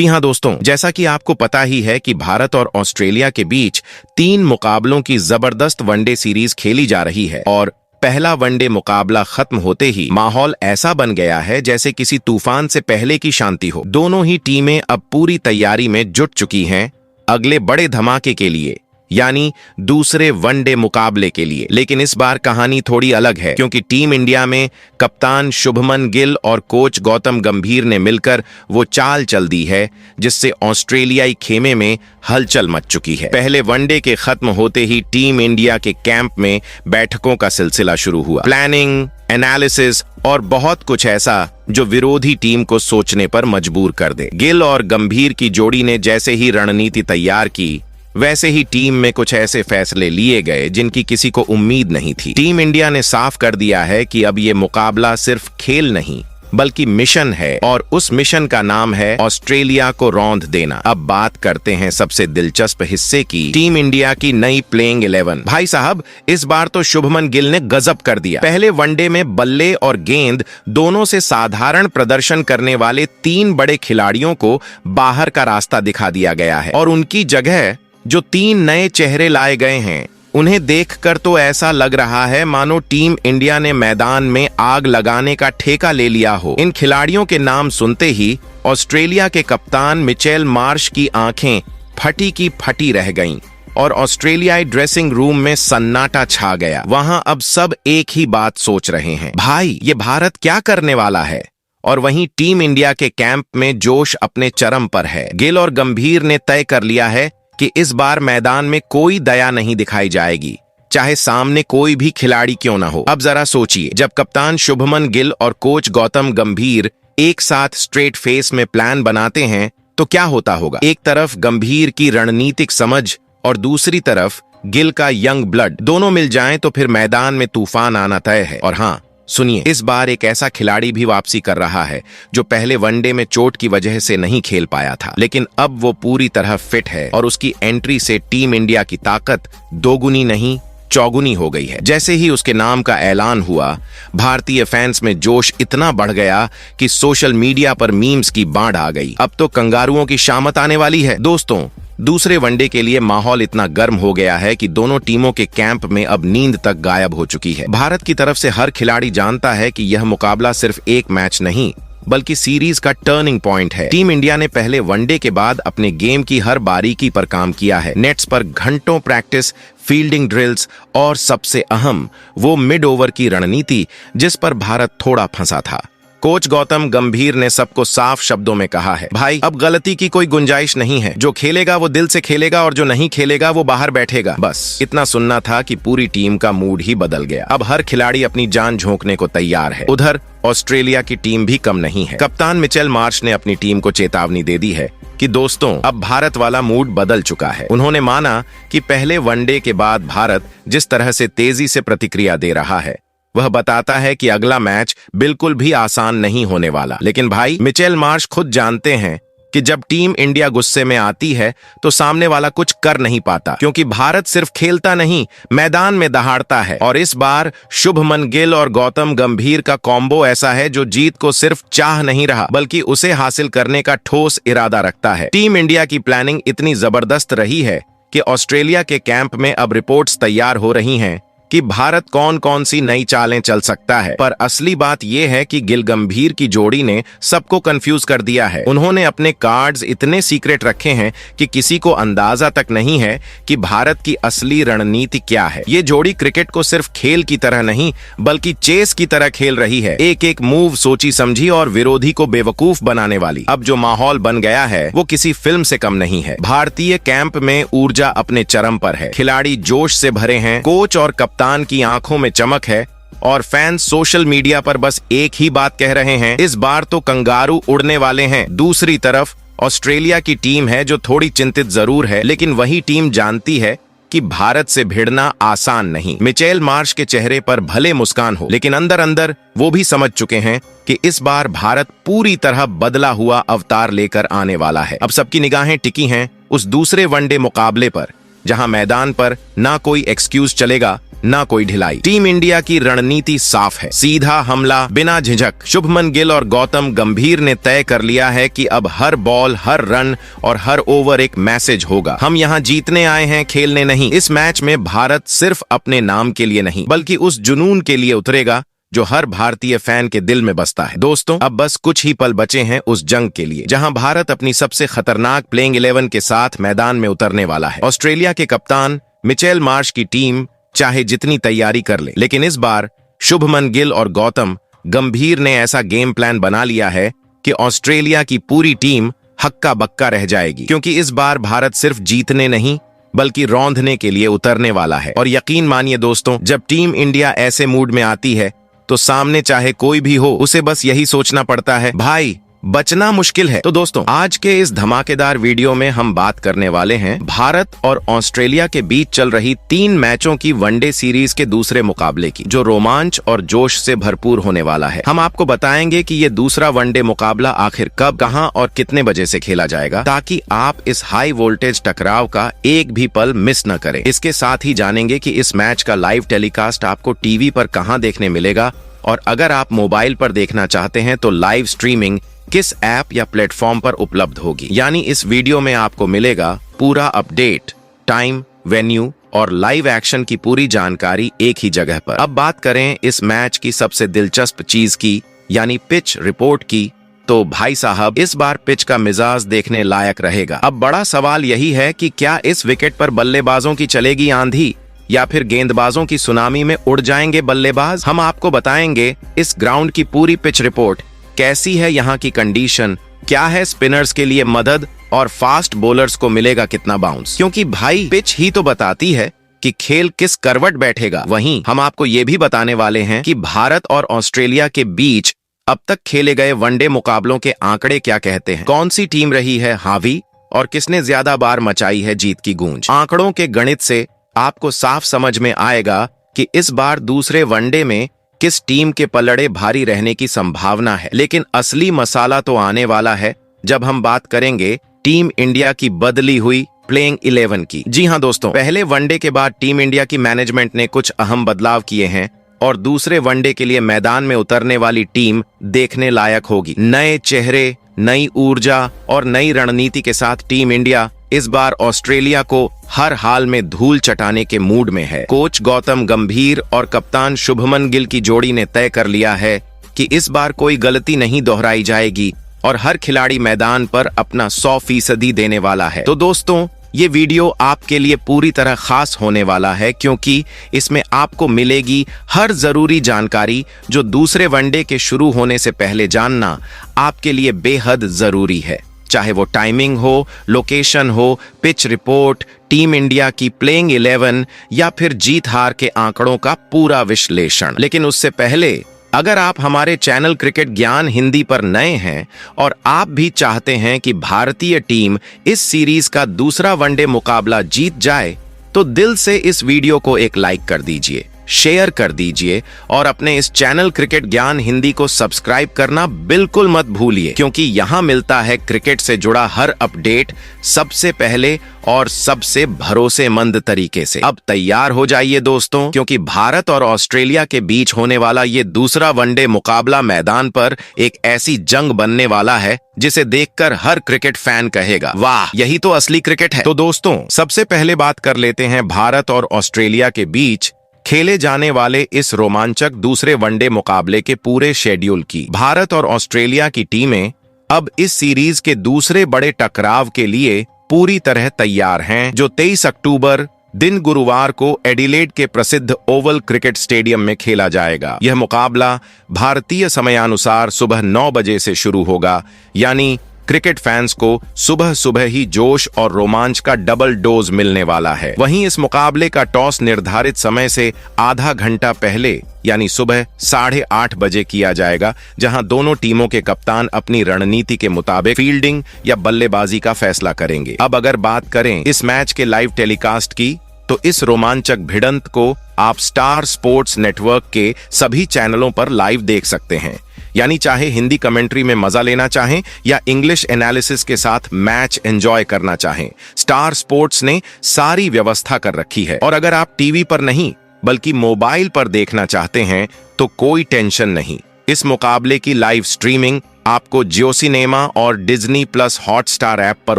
जी हाँ दोस्तों, जैसा कि आपको पता ही है कि भारत और ऑस्ट्रेलिया के बीच 3 मुकाबलों की जबरदस्त वनडे सीरीज खेली जा रही है और पहला वनडे मुकाबला खत्म होते ही माहौल ऐसा बन गया है जैसे किसी तूफान से पहले की शांति हो। दोनों ही टीमें अब पूरी तैयारी में जुट चुकी हैं अगले बड़े धमाके के लिए, यानी दूसरे वनडे मुकाबले के लिए। लेकिन इस बार कहानी थोड़ी अलग है, क्योंकि टीम इंडिया में कप्तान शुभमन गिल और कोच गौतम गंभीर ने मिलकर वो चाल चल दी है जिससे ऑस्ट्रेलियाई खेमे में हलचल मच चुकी है। पहले वनडे के खत्म होते ही टीम इंडिया के कैंप में बैठकों का सिलसिला शुरू हुआ। प्लानिंग, एनालिसिस और बहुत कुछ ऐसा जो विरोधी टीम को सोचने पर मजबूर कर दे। गिल और गंभीर की जोड़ी ने जैसे ही रणनीति तैयार की, वैसे ही टीम में कुछ ऐसे फैसले लिए गए जिनकी किसी को उम्मीद नहीं थी। टीम इंडिया ने साफ कर दिया है कि अब ये मुकाबला सिर्फ खेल नहीं बल्कि मिशन है, और उस मिशन का नाम है ऑस्ट्रेलिया को रौंद देना। अब बात करते हैं सबसे दिलचस्प हिस्से की, टीम इंडिया की नई प्लेइंग 11। भाई साहब, इस बार तो शुभमन गिल ने गजब कर दिया। पहले वनडे में बल्ले और गेंद दोनों से साधारण प्रदर्शन करने वाले 3 बड़े खिलाड़ियों को बाहर का रास्ता दिखा दिया गया है, और उनकी जगह जो 3 नए चेहरे लाए गए हैं उन्हें देखकर तो ऐसा लग रहा है मानो टीम इंडिया ने मैदान में आग लगाने का ठेका ले लिया हो। इन खिलाड़ियों के नाम सुनते ही ऑस्ट्रेलिया के कप्तान मिचेल मार्श की आंखें फटी की फटी रह गईं और ऑस्ट्रेलियाई ड्रेसिंग रूम में सन्नाटा छा गया। वहां अब सब एक ही बात सोच रहे हैं, भाई ये भारत क्या करने वाला है। और वहीं टीम इंडिया के कैंप में जोश अपने चरम पर है। गिल और गंभीर ने तय कर लिया है कि इस बार मैदान में कोई दया नहीं दिखाई जाएगी, चाहे सामने कोई भी खिलाड़ी क्यों ना हो। अब जरा सोचिए, जब कप्तान शुभमन गिल और कोच गौतम गंभीर एक साथ स्ट्रेट फेस में प्लान बनाते हैं तो क्या होता होगा। एक तरफ गंभीर की रणनीतिक समझ और दूसरी तरफ गिल का यंग ब्लड, दोनों मिल जाएं तो फिर मैदान में तूफान आना तय है। और हाँ सुनिए, इस बार एक ऐसा खिलाड़ी भी वापसी कर रहा है जो पहले वनडे में चोट की वजह से नहीं खेल पाया था, लेकिन अब वो पूरी तरह फिट है और उसकी एंट्री से टीम इंडिया की ताकत दोगुनी नहीं चौगुनी हो गई है। जैसे ही उसके नाम का ऐलान हुआ, भारतीय फैंस में जोश इतना बढ़ गया कि सोशल मीडिया पर मीम्स की बाढ़ आ गई। अब तो कंगारुओं की शामत आने वाली है। दोस्तों, दूसरे वनडे के लिए माहौल इतना गर्म हो गया है कि दोनों टीमों के कैंप में अब नींद तक गायब हो चुकी है। भारत की तरफ से हर खिलाड़ी जानता है कि यह मुकाबला सिर्फ एक मैच नहीं बल्कि सीरीज का टर्निंग पॉइंट है। टीम इंडिया ने पहले वनडे के बाद अपने गेम की हर बारीकी पर काम किया है। नेट्स पर घंटों प्रैक्टिस, फील्डिंग ड्रिल्स और सबसे अहम वो मिड ओवर की रणनीति जिस पर भारत थोड़ा फंसा था। कोच गौतम गंभीर ने सबको साफ शब्दों में कहा है, भाई अब गलती की कोई गुंजाइश नहीं है। जो खेलेगा वो दिल से खेलेगा और जो नहीं खेलेगा वो बाहर बैठेगा। बस इतना सुनना था कि पूरी टीम का मूड ही बदल गया। अब हर खिलाड़ी अपनी जान झोंकने को तैयार है। उधर ऑस्ट्रेलिया की टीम भी कम नहीं है। कप्तान मिचेल मार्श ने अपनी टीम को चेतावनी दे दी है कि दोस्तों, अब भारत वाला मूड बदल चुका है। उन्होंने माना कि पहले वनडे के बाद भारत जिस तरह से तेजी से प्रतिक्रिया दे रहा है वह बताता है कि अगला मैच बिल्कुल भी आसान नहीं होने वाला। लेकिन भाई, मिचेल मार्श खुद जानते हैं कि जब टीम इंडिया गुस्से में आती है तो सामने वाला कुछ कर नहीं पाता, क्योंकि भारत सिर्फ खेलता नहीं मैदान में दहाड़ता है। और इस बार शुभमन गिल और गौतम गंभीर का कॉम्बो ऐसा है जो जीत को सिर्फ चाह नहीं रहा बल्कि उसे हासिल करने का ठोस इरादा रखता है। टीम इंडिया की प्लानिंग इतनी जबरदस्त रही है कि ऑस्ट्रेलिया के कैंप में अब रिपोर्ट्स तैयार हो रही हैं कि भारत कौन कौन सी नई चालें चल सकता है। पर असली बात यह है कि गिल गंभीर की जोड़ी ने सबको कंफ्यूज कर दिया है। उन्होंने अपने कार्ड्स इतने सीक्रेट रखे हैं कि किसी को अंदाजा तक नहीं है कि भारत की असली रणनीति क्या है। ये जोड़ी क्रिकेट को सिर्फ खेल की तरह नहीं बल्कि चेस की तरह खेल रही है, एक एक मूव सोची समझी और विरोधी को बेवकूफ बनाने वाली। अब जो माहौल बन गया है वो किसी फिल्म से कम नहीं है। भारतीय कैंप में ऊर्जा अपने चरम पर है, खिलाड़ी जोश से भरे हैं, कोच और कप्तान की आंखों में चमक है और फैंस सोशल मीडिया पर बस एक ही बात कह रहे हैं, इस बार तो कंगारू उड़ने वाले हैं। दूसरी तरफ ऑस्ट्रेलिया की टीम है जो थोड़ी चिंतित जरूर है, लेकिन वही टीम जानती है कि भारत से भिड़ना आसान नहीं। मिचेल मार्श के चेहरे पर भले मुस्कान हो, लेकिन अंदर अंदर वो भी समझ चुके हैं कि इस बार भारत पूरी तरह बदला हुआ अवतार लेकर आने वाला है। अब सबकी निगाहें टिकी हैं उस दूसरे वनडे मुकाबले पर जहां मैदान पर ना कोई एक्सक्यूज चलेगा, ना कोई ढिलाई। टीम इंडिया की रणनीति साफ है, सीधा हमला बिना झिझक। शुभमन गिल और गौतम गंभीर ने तय कर लिया है कि अब हर बॉल, हर रन और हर ओवर एक मैसेज होगा। हम यहाँ जीतने आए हैं, खेलने नहीं। इस मैच में भारत सिर्फ अपने नाम के लिए नहीं, बल्कि उस जुनून के लिए उतरेगा जो हर भारतीय फैन के दिल में बसता है। दोस्तों, अब बस कुछ ही पल बचे हैं उस जंग के लिए, जहां भारत अपनी सबसे खतरनाक प्लेइंग 11 के साथ मैदान में उतरने वाला है। ऑस्ट्रेलिया के कप्तान मिचेल मार्श की टीम चाहे जितनी तैयारी कर ले, लेकिन इस बार शुभमन गिल और गौतम गंभीर ने ऐसा गेम प्लान बना लिया है कि ऑस्ट्रेलिया की पूरी टीम हक्का बक्का रह जाएगी, क्योंकि इस बार भारत सिर्फ जीतने नहीं बल्कि रौंदने के लिए उतरने वाला है। और यकीन मानिए दोस्तों, जब टीम इंडिया ऐसे मूड में आती है तो सामने चाहे कोई भी हो, उसे बस यही सोचना पड़ता है, भाई बचना मुश्किल है। तो दोस्तों, आज के इस धमाकेदार वीडियो में हम बात करने वाले हैं भारत और ऑस्ट्रेलिया के बीच चल रही 3 मैचों की वनडे सीरीज के दूसरे मुकाबले की, जो रोमांच और जोश से भरपूर होने वाला है। हम आपको बताएंगे कि ये दूसरा वनडे मुकाबला आखिर कब, कहां और कितने बजे से खेला जाएगा, ताकि आप इस हाई वोल्टेज टकराव का एक भी पल मिस न करें। इसके साथ ही जानेंगे कि इस मैच का लाइव टेलीकास्ट आपको टीवी पर कहां देखने मिलेगा, और अगर आप मोबाइल पर देखना चाहते हैं तो लाइव स्ट्रीमिंग किस ऐप या प्लेटफॉर्म पर उपलब्ध होगी। यानी इस वीडियो में आपको मिलेगा पूरा अपडेट, टाइम, वेन्यू और लाइव एक्शन की पूरी जानकारी एक ही जगह पर। अब बात करें इस मैच की सबसे दिलचस्प चीज की, यानी पिच रिपोर्ट की, तो भाई साहब, इस बार पिच का मिजाज देखने लायक रहेगा। अब बड़ा सवाल यही है कि क्या इस विकेट पर बल्लेबाजों की चलेगी आंधी, या फिर गेंदबाजों की सुनामी में उड़ जाएंगे बल्लेबाज। हम आपको बताएंगे इस ग्राउंड की पूरी पिच रिपोर्ट, कैसी है यहाँ की कंडीशन, क्या है स्पिनर्स के लिए मदद, और फास्ट बॉलर्स को मिलेगा कितना बाउंस, क्योंकि भाई पिच ही तो बताती है कि खेल किस करवट बैठेगा। वहीं हम आपको ये भी बताने वाले हैं कि भारत और ऑस्ट्रेलिया के बीच अब तक खेले गए वनडे मुकाबलों के आंकड़े क्या कहते हैं, कौन सी टीम रही है हावी और किसने ज्यादा बार मचाई है जीत की गूंज। आंकड़ों के गणित से आपको साफ समझ में आएगा कि इस बार दूसरे वनडे में किस टीम के पलड़े भारी रहने की संभावना है। लेकिन असली मसाला तो आने वाला है जब हम बात करेंगे टीम इंडिया की बदली हुई प्लेइंग 11 की। जी हां दोस्तों, पहले वनडे के बाद टीम इंडिया की मैनेजमेंट ने कुछ अहम बदलाव किए हैं और दूसरे वनडे के लिए मैदान में उतरने वाली टीम देखने लायक होगी। नए चेहरे, नई ऊर्जा और नई रणनीति के साथ टीम इंडिया इस बार ऑस्ट्रेलिया को हर हाल में धूल चटाने के मूड में है। कोच गौतम गंभीर और कप्तान शुभमन गिल की जोड़ी ने तय कर लिया है कि इस बार कोई गलती नहीं दोहराई जाएगी और हर खिलाड़ी मैदान पर अपना 100% देने वाला है। तो दोस्तों, ये वीडियो आपके लिए पूरी तरह खास होने वाला है, क्योंकि इसमें आपको मिलेगी हर जरूरी जानकारी जो दूसरे वनडे के शुरू होने से पहले जानना आपके लिए बेहद जरूरी है। चाहे वो टाइमिंग हो, लोकेशन हो, पिच रिपोर्ट, टीम इंडिया की प्लेइंग 11 या फिर जीत हार के आंकड़ों का पूरा विश्लेषण। लेकिन उससे पहले, अगर आप हमारे चैनल क्रिकेट ज्ञान हिंदी पर नए हैं और आप भी चाहते हैं कि भारतीय टीम इस सीरीज का दूसरा वनडे मुकाबला जीत जाए, तो दिल से इस वीडियो को एक लाइक कर दीजिए, शेयर कर दीजिए और अपने इस चैनल क्रिकेट ज्ञान हिंदी को सब्सक्राइब करना बिल्कुल मत भूलिए, क्योंकि यहाँ मिलता है क्रिकेट से जुड़ा हर अपडेट सबसे पहले और सबसे भरोसेमंद तरीके से। अब तैयार हो जाइए दोस्तों, क्योंकि भारत और ऑस्ट्रेलिया के बीच होने वाला ये दूसरा वनडे मुकाबला मैदान पर एक ऐसी जंग बनने वाला है जिसे देखकर हर क्रिकेट फैन कहेगा, वाह, यही तो असली क्रिकेट है। तो दोस्तों, सबसे पहले बात कर लेते हैं भारत और ऑस्ट्रेलिया के बीच खेले जाने वाले इस रोमांचक दूसरे वनडे मुकाबले के पूरे शेड्यूल की। भारत और ऑस्ट्रेलिया की टीमें अब इस सीरीज के दूसरे बड़े टकराव के लिए पूरी तरह तैयार हैं, जो 23 अक्टूबर दिन गुरुवार को एडिलेड के प्रसिद्ध ओवल क्रिकेट स्टेडियम में खेला जाएगा। यह मुकाबला भारतीय समयानुसार सुबह 9 बजे से शुरू होगा, यानी क्रिकेट फैंस को सुबह सुबह ही जोश और रोमांच का डबल डोज मिलने वाला है। वहीं इस मुकाबले का टॉस निर्धारित समय से आधा घंटा पहले, यानी सुबह 8:30 बजे किया जाएगा, जहां दोनों टीमों के कप्तान अपनी रणनीति के मुताबिक फील्डिंग या बल्लेबाजी का फैसला करेंगे। अब अगर बात करें इस मैच के लाइव टेलीकास्ट की, तो इस रोमांचक भिड़ंत को आप स्टार स्पोर्ट्स नेटवर्क के सभी चैनलों पर लाइव देख सकते हैं। यानी चाहे हिंदी कमेंट्री में मजा लेना चाहें या इंग्लिश एनालिसिस के साथ मैच एंजॉय करना चाहें, स्टार स्पोर्ट्स ने सारी व्यवस्था कर रखी है। और अगर आप टीवी पर नहीं बल्कि मोबाइल पर देखना चाहते हैं तो कोई टेंशन नहीं। इस मुकाबले की लाइव स्ट्रीमिंग आपको जियो सिनेमा और डिज्नी प्लस हॉटस्टार ऐप पर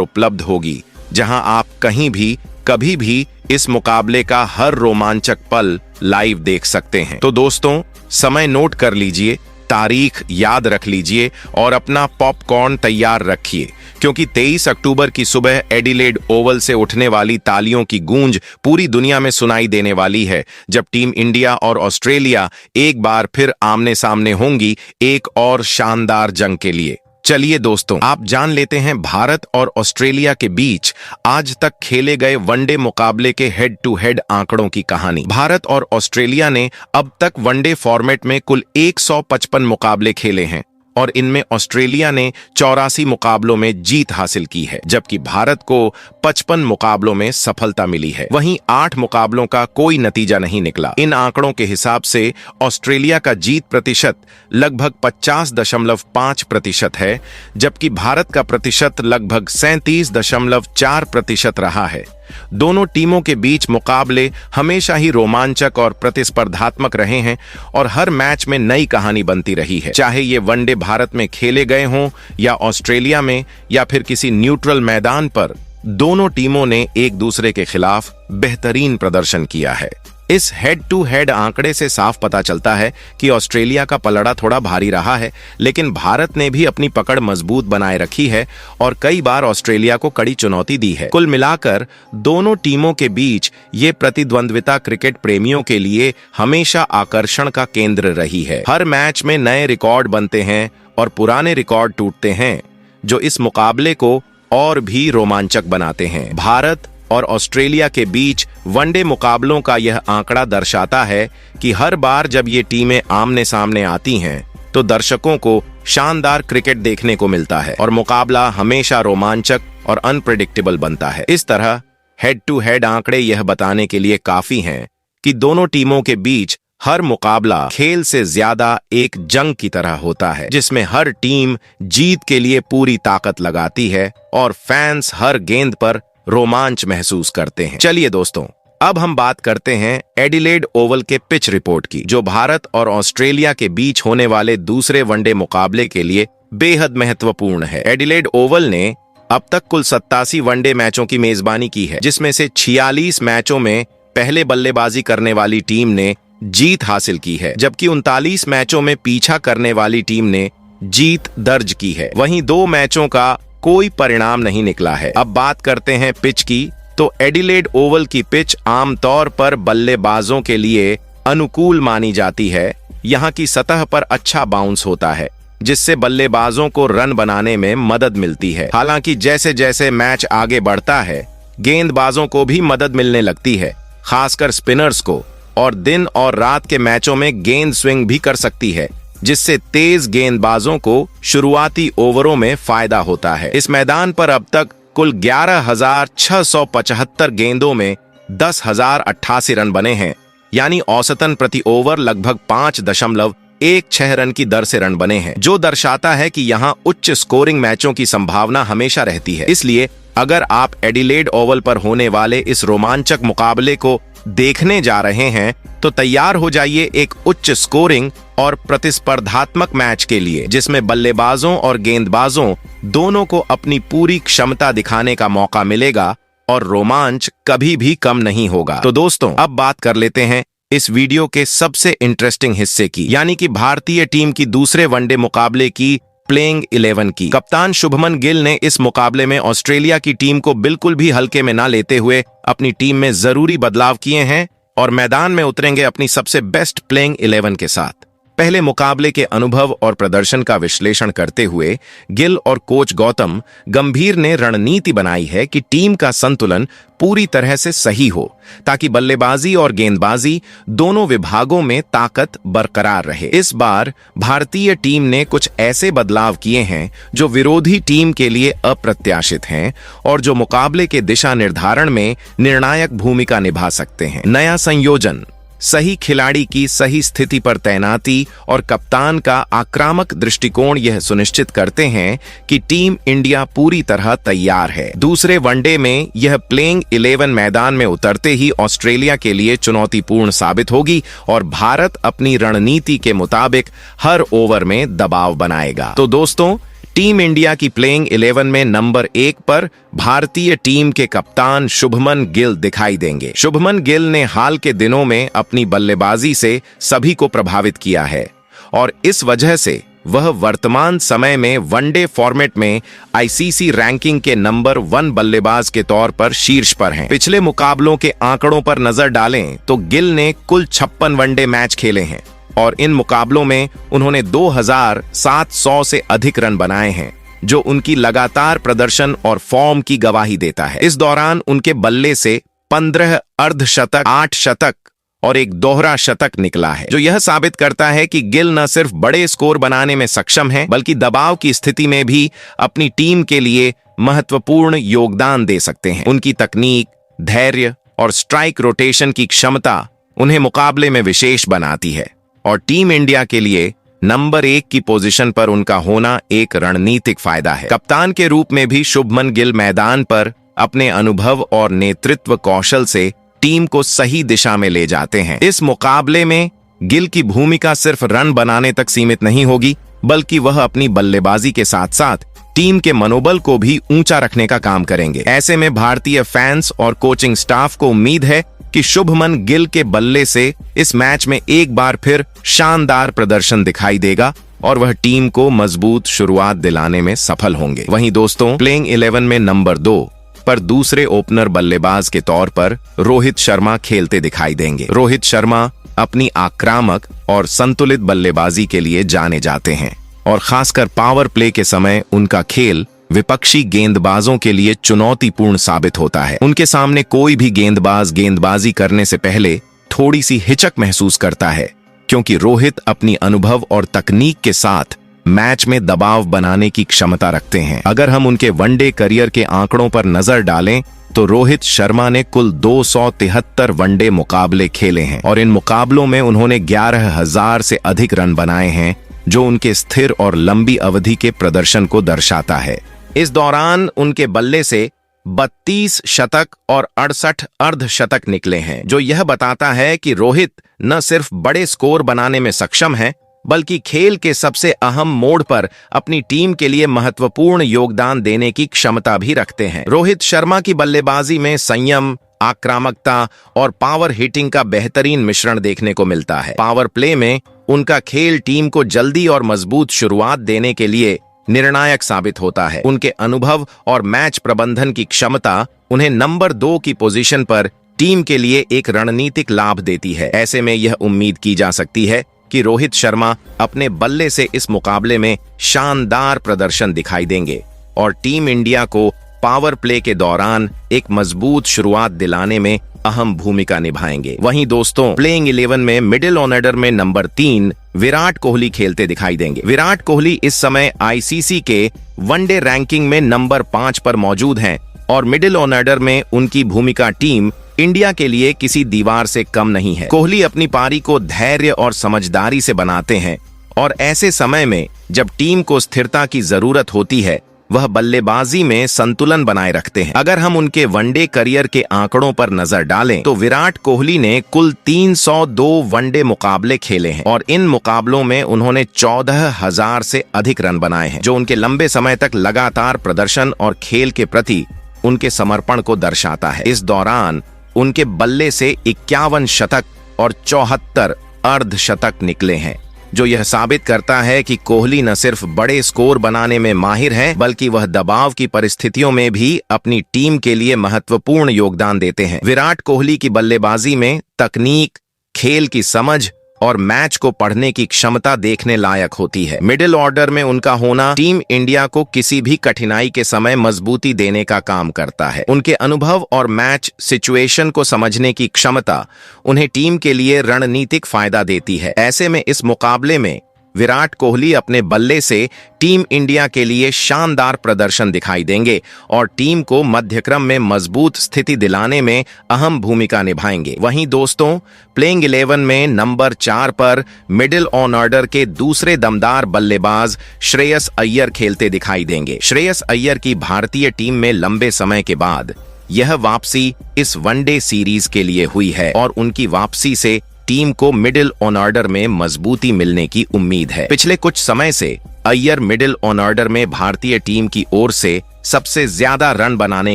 उपलब्ध होगी, जहां आप कहीं भी कभी भी इस मुकाबले का हर रोमांचक पल लाइव देख सकते हैं। तो दोस्तों, समय नोट कर लीजिए, तारीख याद रख लीजिए और अपना पॉपकॉर्न तैयार रखिए, क्योंकि 23 अक्टूबर की सुबह एडिलेड ओवल से उठने वाली तालियों की गूंज पूरी दुनिया में सुनाई देने वाली है, जब टीम इंडिया और ऑस्ट्रेलिया एक बार फिर आमने सामने होंगी एक और शानदार जंग के लिए। चलिए दोस्तों, आप जान लेते हैं भारत और ऑस्ट्रेलिया के बीच आज तक खेले गए वनडे मुकाबले के हेड टू हेड आंकड़ों की कहानी। भारत और ऑस्ट्रेलिया ने अब तक वनडे फॉर्मेट में कुल 155 मुकाबले खेले हैं और इनमें ऑस्ट्रेलिया ने 84 मुकाबलों में जीत हासिल की है, जबकि भारत को 55 मुकाबलों में सफलता मिली है। वहीं 8 मुकाबलों का कोई नतीजा नहीं निकला। इन आंकड़ों के हिसाब से ऑस्ट्रेलिया का जीत प्रतिशत लगभग 50.5% है, जबकि भारत का प्रतिशत लगभग 37.4% रहा है। दोनों टीमों के बीच मुकाबले हमेशा ही रोमांचक और प्रतिस्पर्धात्मक रहे हैं और हर मैच में नई कहानी बनती रही है। चाहे ये वनडे भारत में खेले गए हों या ऑस्ट्रेलिया में या फिर किसी न्यूट्रल मैदान पर, दोनों टीमों ने एक दूसरे के खिलाफ बेहतरीन प्रदर्शन किया है। इस हेड टू हेड आंकड़े से साफ पता चलता है कि ऑस्ट्रेलिया का पलड़ा थोड़ा भारी रहा है, लेकिन भारत ने भी अपनी पकड़ मजबूत बनाए रखी है और कई बार ऑस्ट्रेलिया को कड़ी चुनौती दी है। कुल मिलाकर दोनों टीमों के बीच ये प्रतिद्वंद्विता क्रिकेट प्रेमियों के लिए हमेशा आकर्षण का केंद्र रही है। हर मैच में नए रिकॉर्ड बनते हैं और पुराने रिकॉर्ड टूटते हैं, जो इस मुकाबले को और भी रोमांचक बनाते हैं। भारत और ऑस्ट्रेलिया के बीच वनडे मुकाबलों का यह आंकड़ा दर्शाता है कि हर बार जब ये टीमें आमने सामने आती हैं तो दर्शकों को शानदार क्रिकेट देखने को मिलता है और मुकाबला हमेशा रोमांचक और अनप्रेडिक्टेबल बनता है। इस तरह हेड टू हेड आंकड़े यह बताने के लिए काफी हैं कि दोनों टीमों के बीच हर मुकाबला खेल से ज्यादा एक जंग की तरह होता है, जिसमें हर टीम जीत के लिए पूरी ताकत लगाती है और फैंस हर गेंद पर रोमांच महसूस करते हैं। चलिए दोस्तों, अब हम बात करते हैं एडिलेड ओवल के पिच रिपोर्ट की, जो भारत और ऑस्ट्रेलिया के बीच होने वाले दूसरे वनडे मुकाबले के लिए बेहद महत्वपूर्ण है। एडिलेड ओवल ने अब तक कुल 87 वनडे मैचों की मेजबानी की है, जिसमें से 46 मैचों में पहले बल्लेबाजी करने वाली टीम ने जीत हासिल की है, जबकि 39 मैचों में पीछा करने वाली टीम ने जीत दर्ज की है। वहीं 2 मैचों का कोई परिणाम नहीं निकला है। अब बात करते हैं पिच की, तो एडिलेड ओवल की पिच आमतौर पर बल्लेबाजों के लिए अनुकूल मानी जाती है। यहाँ की सतह पर अच्छा बाउंस होता है, जिससे बल्लेबाजों को रन बनाने में मदद मिलती है। हालांकि जैसे जैसे मैच आगे बढ़ता है, गेंदबाजों को भी मदद मिलने लगती है, खासकर स्पिनर्स को, और दिन और रात के मैचों में गेंद स्विंग भी कर सकती है, जिससे तेज गेंदबाजों को शुरुआती ओवरों में फायदा होता है। इस मैदान पर अब तक कुल 11,675 गेंदों में 10,088 रन बने हैं, यानी औसतन प्रति ओवर लगभग 5.16 रन की दर से रन बने हैं, जो दर्शाता है कि यहाँ उच्च स्कोरिंग मैचों की संभावना हमेशा रहती है। इसलिए अगर आप एडिलेड ओवल पर होने वाले इस रोमांचक मुकाबले को देखने जा रहे हैं तो तैयार हो जाइए एक उच्च स्कोरिंग और प्रतिस्पर्धात्मक मैच के लिए, जिसमें बल्लेबाजों और गेंदबाजों दोनों को अपनी पूरी क्षमता दिखाने का मौका मिलेगा और रोमांच कभी भी कम नहीं होगा। तो दोस्तों, अब बात कर लेते हैं इस वीडियो के सबसे इंटरेस्टिंग हिस्से की, यानी कि भारतीय टीम की दूसरे वनडे मुकाबले की प्लेइंग 11 की। कप्तान शुभमन गिल ने इस मुकाबले में ऑस्ट्रेलिया की टीम को बिल्कुल भी हल्के में ना लेते हुए अपनी टीम में जरूरी बदलाव किए हैं और मैदान में उतरेंगे अपनी सबसे बेस्ट प्लेइंग 11 के साथ। पहले मुकाबले के अनुभव और प्रदर्शन का विश्लेषण करते हुए गिल और कोच गौतम गंभीर ने रणनीति बनाई है कि टीम का संतुलन पूरी तरह से सही हो, ताकि बल्लेबाजी और गेंदबाजी दोनों विभागों में ताकत बरकरार रहे। इस बार भारतीय टीम ने कुछ ऐसे बदलाव किए हैं जो विरोधी टीम के लिए अप्रत्याशित हैं और जो मुकाबले के दिशा निर्धारण में निर्णायक भूमिका निभा सकते हैं। नया संयोजन: सही खिलाड़ी की सही स्थिति पर तैनाती और कप्तान का आक्रामक दृष्टिकोण यह सुनिश्चित करते हैं कि टीम इंडिया पूरी तरह तैयार है। दूसरे वनडे में यह प्लेइंग 11 मैदान में उतरते ही ऑस्ट्रेलिया के लिए चुनौतीपूर्ण साबित होगी और भारत अपनी रणनीति के मुताबिक हर ओवर में दबाव बनाएगा। तो दोस्तों, टीम इंडिया की प्लेइंग 11 में नंबर 1 पर भारतीय टीम के कप्तान शुभमन गिल दिखाई देंगे। शुभमन गिल ने हाल के दिनों में अपनी बल्लेबाजी से सभी को प्रभावित किया है और इस वजह से वह वर्तमान समय में वनडे फॉर्मेट में आईसीसी रैंकिंग के नंबर 1 बल्लेबाज के तौर पर शीर्ष पर हैं। पिछले मुकाबलों के आंकड़ों पर नजर डालें तो गिल ने कुल 56 वनडे मैच खेले हैं और इन मुकाबलों में उन्होंने 2700 से अधिक रन बनाए हैं, जो उनकी लगातार प्रदर्शन और फॉर्म की गवाही देता है। इस दौरान उनके बल्ले से 15 अर्धशतक, 8 शतक और एक दोहरा शतक निकला है, जो यह साबित करता है कि गिल न सिर्फ बड़े स्कोर बनाने में सक्षम हैं, बल्कि दबाव की स्थिति में भी अपनी टीम के लिए महत्वपूर्ण योगदान दे सकते हैं। उनकी तकनीक, धैर्य और स्ट्राइक रोटेशन की क्षमता उन्हें मुकाबले में विशेष बनाती है और टीम इंडिया के लिए नंबर 1 की पोजीशन पर उनका होना एक रणनीतिक फायदा है। कप्तान के रूप में भी शुभमन गिल मैदान पर अपने अनुभव और नेतृत्व कौशल से टीम को सही दिशा में ले जाते हैं। इस मुकाबले में गिल की भूमिका सिर्फ रन बनाने तक सीमित नहीं होगी, बल्कि वह अपनी बल्लेबाजी के साथ साथ टीम के मनोबल को भी ऊंचा रखने का काम करेंगे। ऐसे में भारतीय फैंस और कोचिंग स्टाफ को उम्मीद है कि शुभमन गिल के बल्ले से इस मैच में एक बार फिर शानदार प्रदर्शन दिखाई देगा और वह टीम को मजबूत शुरुआत दिलाने में सफल होंगे। वहीं दोस्तों, प्लेइंग 11 में नंबर 2 पर दूसरे ओपनर बल्लेबाज के तौर पर रोहित शर्मा खेलते दिखाई देंगे। रोहित शर्मा अपनी आक्रामक और संतुलित बल्लेबाजी के लिए जाने जाते हैं और खासकर पावर प्ले के समय उनका खेल विपक्षी गेंदबाजों के लिए चुनौतीपूर्ण साबित होता है। उनके सामने कोई भी गेंदबाज गेंदबाजी करने से पहले थोड़ी सी हिचक महसूस करता है, क्योंकि रोहित अपनी अनुभव और तकनीक के साथ मैच में दबाव बनाने की क्षमता रखते हैं। अगर हम उनके वनडे करियर के आंकड़ों पर नजर डालें तो रोहित शर्मा ने कुल 273 वनडे मुकाबले खेले हैं और इन मुकाबलों में उन्होंने 11,000 से अधिक रन बनाए हैं, जो उनके स्थिर और लंबी अवधि के प्रदर्शन को दर्शाता है। इस दौरान उनके बल्ले से 32 शतक और 68 अर्धशतक निकले हैं, जो यह बताता है कि रोहित न सिर्फ बड़े स्कोर बनाने में सक्षम है, बल्कि खेल के सबसे अहम मोड़ पर अपनी टीम के लिए महत्वपूर्ण योगदान देने की क्षमता भी रखते हैं। रोहित शर्मा की बल्लेबाजी में संयम, आक्रामकता और पावर हिटिंग का बेहतरीन मिश्रण देखने को मिलता है। पावर प्ले में उनका खेल टीम को जल्दी और मजबूत शुरुआत देने के लिए निर्णायक साबित होता है। उनके अनुभव और मैच प्रबंधन की क्षमता उन्हें नंबर 2 की पोजीशन पर टीम के लिए एक रणनीतिक लाभ देती है। ऐसे में यह उम्मीद की जा सकती है कि रोहित शर्मा अपने बल्ले से इस मुकाबले में शानदार प्रदर्शन दिखाई देंगे और टीम इंडिया को पावर प्ले के दौरान एक मजबूत शुरुआत दिलाने में अहम भूमिका निभाएंगे। वहीं दोस्तों, प्लेइंग 11 में मिडिल ऑर्डर में नंबर 3 विराट कोहली खेलते दिखाई देंगे। विराट कोहली इस समय आईसीसी के वनडे रैंकिंग में नंबर 5 पर मौजूद हैं और मिडिल ऑर्डर में उनकी भूमिका टीम इंडिया के लिए किसी दीवार से कम नहीं है। कोहली अपनी पारी को धैर्य और समझदारी से बनाते हैं और ऐसे समय में जब टीम को स्थिरता की जरूरत होती है, वह बल्लेबाजी में संतुलन बनाए रखते हैं। अगर हम उनके वनडे करियर के आंकड़ों पर नजर डालें तो विराट कोहली ने कुल 302 वनडे मुकाबले खेले हैं और इन मुकाबलों में उन्होंने 14,000 से अधिक रन बनाए हैं, जो उनके लंबे समय तक लगातार प्रदर्शन और खेल के प्रति उनके समर्पण को दर्शाता है। इस दौरान उनके बल्ले से 51 शतक और 74 अर्धशतक निकले हैं, जो यह साबित करता है कि कोहली न सिर्फ बड़े स्कोर बनाने में माहिर हैं, बल्कि वह दबाव की परिस्थितियों में भी अपनी टीम के लिए महत्वपूर्ण योगदान देते हैं। विराट कोहली की बल्लेबाजी में तकनीक, खेल की समझ और मैच को पढ़ने की क्षमता देखने लायक होती है। मिडिल ऑर्डर में उनका होना टीम इंडिया को किसी भी कठिनाई के समय मजबूती देने का काम करता है। उनके अनुभव और मैच सिचुएशन को समझने की क्षमता उन्हें टीम के लिए रणनीतिक फायदा देती है। ऐसे में इस मुकाबले में विराट कोहली अपने बल्ले से टीम इंडिया के लिए शानदार प्रदर्शन दिखाई देंगे और टीम को मध्यक्रम में मजबूत स्थिति दिलाने में अहम भूमिका निभाएंगे। वहीं दोस्तों, प्लेइंग 11 में नंबर 4 पर मिडिल ऑन ऑर्डर के दूसरे दमदार बल्लेबाज श्रेयस अय्यर खेलते दिखाई देंगे। श्रेयस अय्यर की भारतीय टीम में लंबे समय के बाद यह वापसी इस वनडे सीरीज के लिए हुई है और उनकी वापसी से टीम को मिडिल ऑन ऑर्डर में मजबूती मिलने की उम्मीद है। पिछले कुछ समय से अय्यर मिडिल ऑन ऑर्डर में भारतीय टीम की ओर से सबसे ज्यादा रन बनाने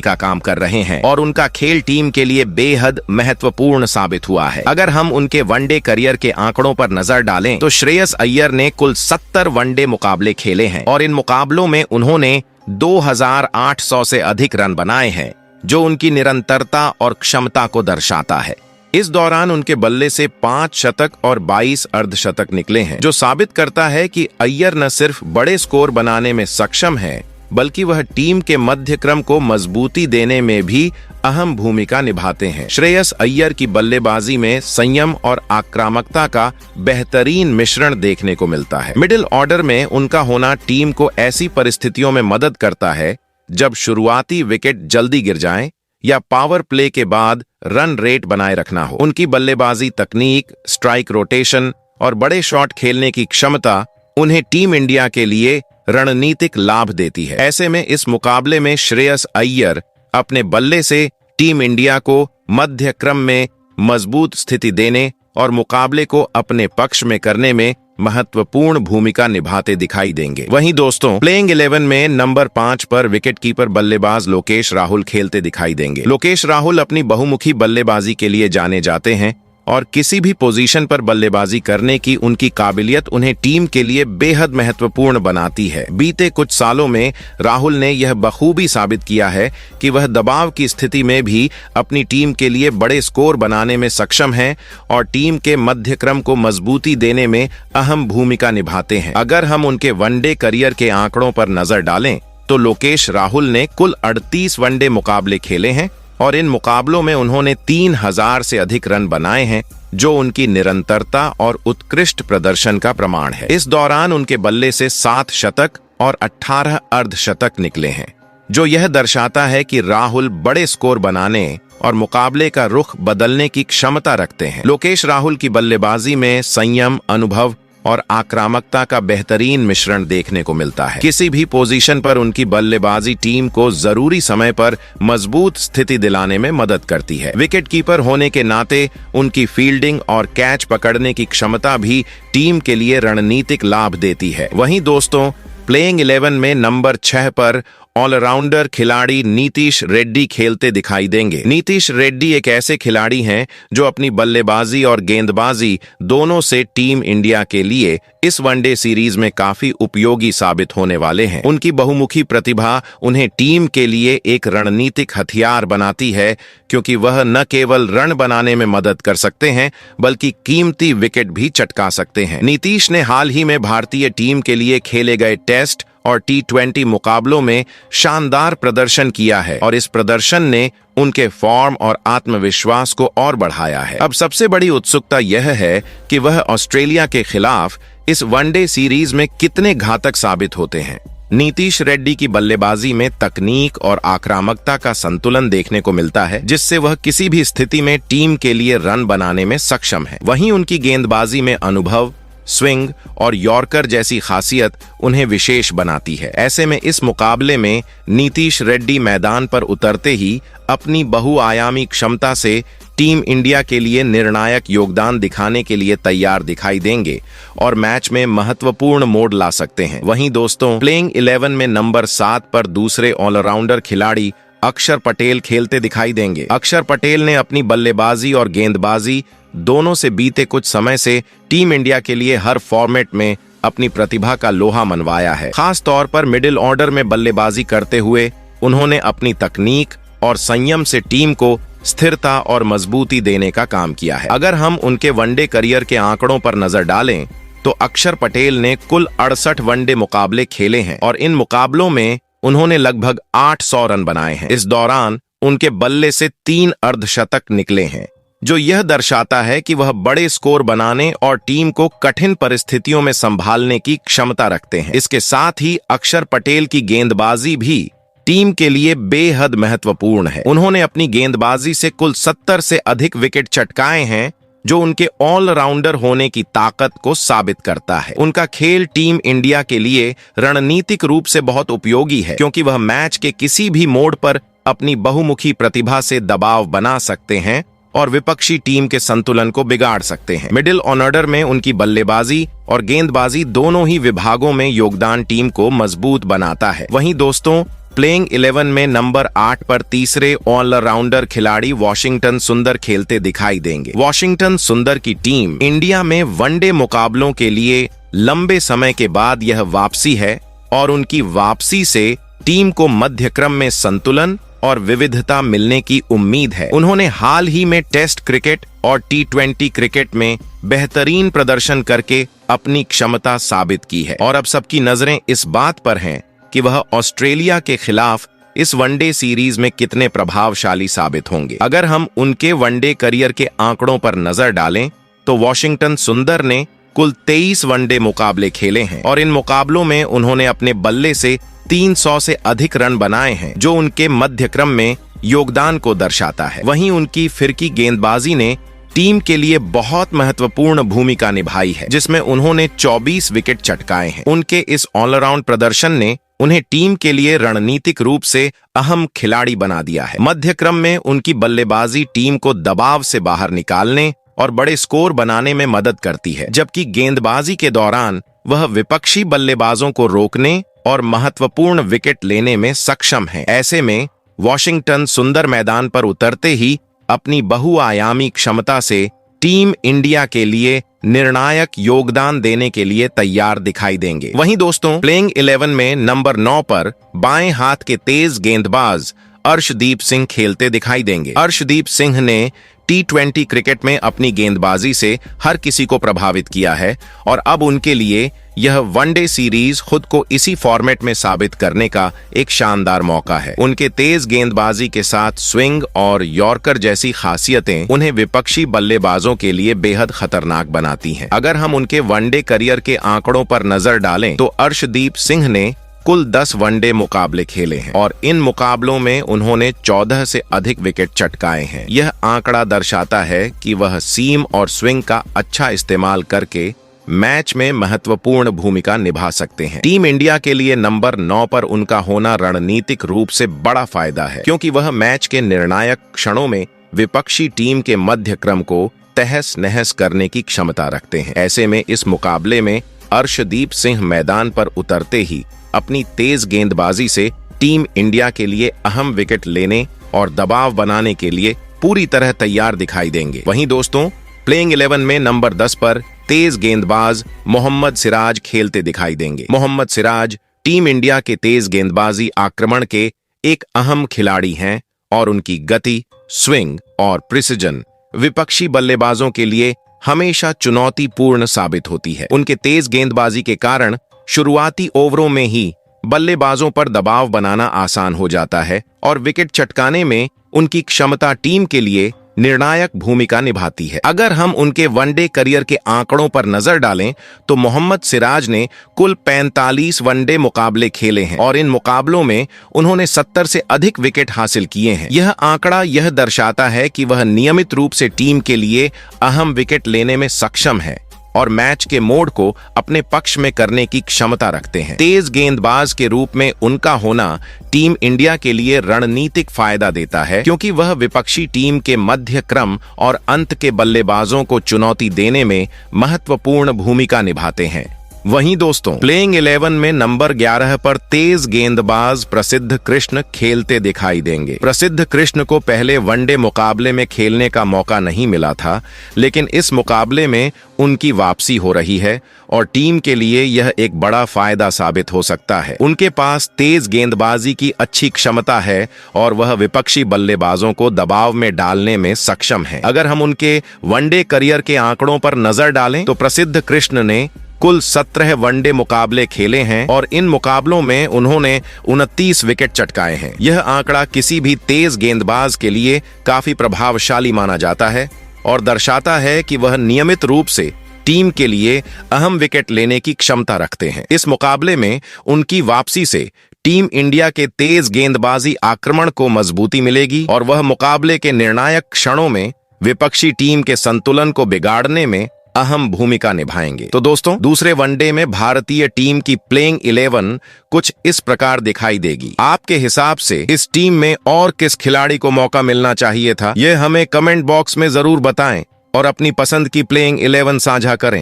का काम कर रहे हैं और उनका खेल टीम के लिए बेहद महत्वपूर्ण साबित हुआ है। अगर हम उनके वनडे करियर के आंकड़ों पर नजर डालें तो श्रेयस अय्यर ने कुल 70 वनडे मुकाबले खेले हैं और इन मुकाबलों में उन्होंने 2800 से अधिक रन बनाए हैं, जो उनकी निरंतरता और क्षमता को दर्शाता है। इस दौरान उनके बल्ले से 5 शतक और 22 अर्धशतक निकले हैं, जो साबित करता है कि अय्यर न सिर्फ बड़े स्कोर बनाने में सक्षम है, बल्कि वह टीम के मध्य क्रम को मजबूती देने में भी अहम भूमिका निभाते हैं। श्रेयस अय्यर की बल्लेबाजी में संयम और आक्रामकता का बेहतरीन मिश्रण देखने को मिलता है। मिडिल ऑर्डर में उनका होना टीम को ऐसी परिस्थितियों में मदद करता है जब शुरुआती विकेट जल्दी गिर जाएं या पावर प्ले के बाद रन रेट बनाए रखना हो। उनकी बल्लेबाजी तकनीक, स्ट्राइक रोटेशन और बड़े शॉट खेलने की क्षमता उन्हें टीम इंडिया के लिए रणनीतिक लाभ देती है। ऐसे में इस मुकाबले में श्रेयस अय्यर अपने बल्ले से टीम इंडिया को मध्य क्रम में मजबूत स्थिति देने और मुकाबले को अपने पक्ष में करने में महत्वपूर्ण भूमिका निभाते दिखाई देंगे। वहीं दोस्तों, प्लेइंग 11 में नंबर 5 पर विकेटकीपर बल्लेबाज लोकेश राहुल खेलते दिखाई देंगे। लोकेश राहुल अपनी बहुमुखी बल्लेबाजी के लिए जाने जाते हैं और किसी भी पोजीशन पर बल्लेबाजी करने की उनकी काबिलियत उन्हें टीम के लिए बेहद महत्वपूर्ण बनाती है। बीते कुछ सालों में राहुल ने यह बखूबी साबित किया है कि वह दबाव की स्थिति में भी अपनी टीम के लिए बड़े स्कोर बनाने में सक्षम हैं और टीम के मध्य क्रम को मजबूती देने में अहम भूमिका निभाते हैं। अगर हम उनके वनडे करियर के आंकड़ों पर नजर डालें तो लोकेश राहुल ने कुल 38 वनडे मुकाबले खेले हैं और इन मुकाबलों में उन्होंने 3000 से अधिक रन बनाए हैं, जो उनकी निरंतरता और उत्कृष्ट प्रदर्शन का प्रमाण है। इस दौरान उनके बल्ले से 7 शतक और 18 अर्धशतक निकले हैं, जो यह दर्शाता है कि राहुल बड़े स्कोर बनाने और मुकाबले का रुख बदलने की क्षमता रखते हैं। लोकेश राहुल की बल्लेबाजी में संयम, अनुभव और आक्रामकता का बेहतरीन मिश्रण देखने को मिलता है। किसी भी पोजीशन पर उनकी बल्लेबाजी टीम को जरूरी समय पर मजबूत स्थिति दिलाने में मदद करती है। विकेटकीपर होने के नाते उनकी फील्डिंग और कैच पकड़ने की क्षमता भी टीम के लिए रणनीतिक लाभ देती है। वहीं दोस्तों, प्लेइंग 11 में नंबर 6 पर ऑलराउंडर खिलाड़ी नीतीश रेड्डी खेलते दिखाई देंगे। नीतीश रेड्डी एक ऐसे खिलाड़ी हैं जो अपनी बल्लेबाजी और गेंदबाजी दोनों से टीम इंडिया के लिए इस वनडे सीरीज में काफी उपयोगी साबित होने वाले हैं। उनकी बहुमुखी प्रतिभा उन्हें टीम के लिए एक रणनीतिक हथियार बनाती है, क्योंकि वह न केवल रन बनाने में मदद कर सकते हैं बल्कि कीमती विकेट भी चटका सकते हैं। नीतीश ने हाल ही में भारतीय टीम के लिए खेले गए टेस्ट और T20 मुकाबलों में शानदार प्रदर्शन किया है और इस प्रदर्शन ने उनके फॉर्म और आत्मविश्वास को और बढ़ाया है। अब सबसे बड़ी उत्सुकता यह है कि वह ऑस्ट्रेलिया के खिलाफ इस वनडे सीरीज में कितने घातक साबित होते हैं। नीतीश रेड्डी की बल्लेबाजी में तकनीक और आक्रामकता का संतुलन देखने को मिलता है, जिससे वह किसी भी स्थिति में टीम के लिए रन बनाने में सक्षम है। वहीं उनकी गेंदबाजी में अनुभव, स्विंग और यॉर्कर जैसी खासियत उन्हें विशेष बनाती है। ऐसे में इस मुकाबले में नीतीश रेड्डी मैदान पर उतरते ही अपनी बहुआयामी क्षमता से टीम इंडिया के लिए निर्णायक योगदान दिखाने के लिए तैयार दिखाई देंगे और मैच में महत्वपूर्ण मोड़ ला सकते हैं। वहीं दोस्तों, प्लेइंग 11 में नंबर 7 पर दूसरे ऑलराउंडर खिलाड़ी अक्षर पटेल खेलते दिखाई देंगे। अक्षर पटेल ने अपनी बल्लेबाजी और गेंदबाजी दोनों से बीते कुछ समय से टीम इंडिया के लिए हर फॉर्मेट में अपनी प्रतिभा का लोहा मनवाया है। खास तौर पर मिडिल ऑर्डर में बल्लेबाजी करते हुए उन्होंने अपनी तकनीक और संयम से टीम को स्थिरता और मजबूती देने का काम किया है। अगर हम उनके वनडे करियर के आंकड़ों पर नजर डालें तो अक्षर पटेल ने कुल 68 वनडे मुकाबले खेले हैं और इन मुकाबलों में उन्होंने लगभग 800 रन बनाए हैं। इस दौरान उनके बल्ले से 3 अर्धशतक निकले हैं, जो यह दर्शाता है कि वह बड़े स्कोर बनाने और टीम को कठिन परिस्थितियों में संभालने की क्षमता रखते हैं। इसके साथ ही अक्षर पटेल की गेंदबाजी भी टीम के लिए बेहद महत्वपूर्ण है। उन्होंने अपनी गेंदबाजी से कुल 70 से अधिक विकेट चटकाए हैं, जो उनके ऑलराउंडर होने की ताकत को साबित करता है। उनका खेल टीम इंडिया के लिए रणनीतिक रूप से बहुत उपयोगी है, क्योंकि वह मैच के किसी भी मोड़ पर अपनी बहुमुखी प्रतिभा से दबाव बना सकते हैं और विपक्षी टीम के संतुलन को बिगाड़ सकते हैं। मिडिल ऑर्डर में उनकी बल्लेबाजी और गेंदबाजी दोनों ही विभागों में योगदान टीम को मजबूत बनाता है। वहीं दोस्तों, प्लेइंग 11 में नंबर 8 पर तीसरे ऑलराउंडर खिलाड़ी वॉशिंगटन सुंदर खेलते दिखाई देंगे। वॉशिंगटन सुंदर की टीम इंडिया में वनडे मुकाबलों के लिए लंबे समय के बाद यह वापसी है और उनकी वापसी से टीम को मध्य क्रम में संतुलन और विविधता मिलने की उम्मीद है। उन्होंने हाल ही में टेस्ट क्रिकेट और T20 क्रिकेट में बेहतरीन प्रदर्शन करके अपनी क्षमता साबित की है और अब सबकी नजरें इस बात पर हैं कि वह ऑस्ट्रेलिया के खिलाफ इस वनडे सीरीज में कितने प्रभावशाली साबित होंगे। अगर हम उनके वनडे करियर के आंकड़ों पर नजर डालें तो वॉशिंगटन सुंदर ने कुल 23 वनडे मुकाबले खेले हैं और इन मुकाबलों में उन्होंने अपने बल्ले से 300 से अधिक रन बनाए हैं, जो उनके मध्य क्रम में योगदान को दर्शाता है। वहीं उनकी फिरकी गेंदबाजी ने टीम के लिए बहुत महत्वपूर्ण भूमिका निभाई है, जिसमें उन्होंने 24 विकेट चटकाए हैं। उनके इस ऑलराउंड प्रदर्शन ने उन्हें टीम के लिए रणनीतिक रूप से अहम खिलाड़ी बना दिया है। मध्य क्रम में उनकी बल्लेबाजी टीम को दबाव से बाहर निकालने और बड़े स्कोर बनाने में मदद करती है, जबकि गेंदबाजी के दौरान वह विपक्षी बल्लेबाजों को रोकने और महत्वपूर्ण विकेट लेने में सक्षम है। ऐसे में वॉशिंगटन सुंदर मैदान पर उतरते ही अपनी बहुआयामी क्षमता से टीम इंडिया के लिए निर्णायक योगदान देने के लिए तैयार दिखाई देंगे। वहीं दोस्तों, प्लेइंग 11 में नंबर 9 पर बाएं हाथ के तेज गेंदबाज अर्शदीप सिंह खेलते दिखाई देंगे। अर्शदीप सिंह ने T20 क्रिकेट में अपनी गेंदबाजी से हर किसी को प्रभावित किया है और अब उनके लिए यह वनडे सीरीज खुद को इसी फॉर्मेट में साबित करने का एक शानदार मौका है। उनके तेज गेंदबाजी के साथ स्विंग और यॉर्कर जैसी खासियतें उन्हें विपक्षी बल्लेबाजों के लिए बेहद खतरनाक बनाती हैं। अगर हम उनके वनडे करियर के आंकड़ों पर नजर डालें तो अर्शदीप सिंह ने कुल 10 वनडे मुकाबले खेले हैं और इन मुकाबलों में उन्होंने 14 से अधिक विकेट चटकाए हैं। यह आंकड़ा दर्शाता है कि वह सीम और स्विंग का अच्छा इस्तेमाल करके मैच में महत्वपूर्ण भूमिका निभा सकते हैं। टीम इंडिया के लिए नंबर 9 पर उनका होना रणनीतिक रूप से बड़ा फायदा है, क्योंकि वह मैच के निर्णायक क्षणों में विपक्षी टीम के मध्य क्रम को तहस नहस करने की क्षमता रखते हैं। ऐसे में इस मुकाबले में अर्शदीप सिंह मैदान पर उतरते ही अपनी तेज गेंदबाजी से टीम इंडिया के लिए अहम विकेट लेने और दबाव बनाने के लिए पूरी तरह तैयार दिखाई देंगे। वहीं दोस्तों, प्लेइंग 11 में नंबर 10 पर तेज गेंदबाज मोहम्मद सिराज खेलते दिखाई देंगे। मोहम्मद सिराज टीम इंडिया के तेज गेंदबाजी आक्रमण के एक अहम खिलाड़ी हैं और उनकी गति, स्विंग और प्रिसिजन विपक्षी बल्लेबाजों के लिए हमेशा चुनौतीपूर्ण साबित होती है। उनके तेज गेंदबाजी के कारण शुरुआती ओवरों में ही बल्लेबाजों पर दबाव बनाना आसान हो जाता है और विकेट चटकाने में उनकी क्षमता टीम के लिए निर्णायक भूमिका निभाती है। अगर हम उनके वनडे करियर के आंकड़ों पर नजर डालें तो मोहम्मद सिराज ने कुल 45 वनडे मुकाबले खेले हैं और इन मुकाबलों में उन्होंने 70 से अधिक विकेट हासिल किए हैं। यह आंकड़ा यह दर्शाता है कि वह नियमित रूप से टीम के लिए अहम विकेट लेने में सक्षम है और मैच के मोड को अपने पक्ष में करने की क्षमता रखते हैं। तेज गेंदबाज के रूप में उनका होना टीम इंडिया के लिए रणनीतिक फायदा देता है, क्योंकि वह विपक्षी टीम के मध्य क्रम और अंत के बल्लेबाजों को चुनौती देने में महत्वपूर्ण भूमिका निभाते हैं। वहीं दोस्तों, प्लेइंग 11 में नंबर 11 पर तेज गेंदबाज प्रसिद्ध कृष्ण खेलते दिखाई देंगे। प्रसिद्ध कृष्ण को पहले वनडे मुकाबले में खेलने का मौका नहीं मिला था, लेकिन इस मुकाबले में उनकी वापसी हो रही है और टीम के लिए यह एक बड़ा फायदा साबित हो सकता है। उनके पास तेज गेंदबाजी की अच्छी क्षमता है और वह विपक्षी बल्लेबाजों को दबाव में डालने में सक्षम है। अगर हम उनके वनडे करियर के आंकड़ों पर नजर डालें तो प्रसिद्ध कृष्ण ने कुल 17 वनडे मुकाबले खेले हैं और इन मुकाबलों में उन्होंने 29 विकेट चटकाए हैं। यह आंकड़ा किसी भी तेज गेंदबाज के लिए काफी प्रभावशाली माना जाता है, और दर्शाता है कि वह नियमित रूप से टीम के लिए अहम विकेट लेने की क्षमता रखते हैं। इस मुकाबले में उनकी वापसी से टीम इंडिया के तेज गेंदबाजी आक्रमण को मजबूती मिलेगी और वह मुकाबले के निर्णायक क्षणों में विपक्षी टीम के संतुलन को बिगाड़ने में अहम भूमिका निभाएंगे। तो दोस्तों, दूसरे वनडे में भारतीय टीम की प्लेइंग 11 कुछ इस प्रकार दिखाई देगी। आपके हिसाब से इस टीम में और किस खिलाड़ी को मौका मिलना चाहिए था, यह हमें कमेंट बॉक्स में जरूर बताएं और अपनी पसंद की प्लेइंग 11 साझा करें।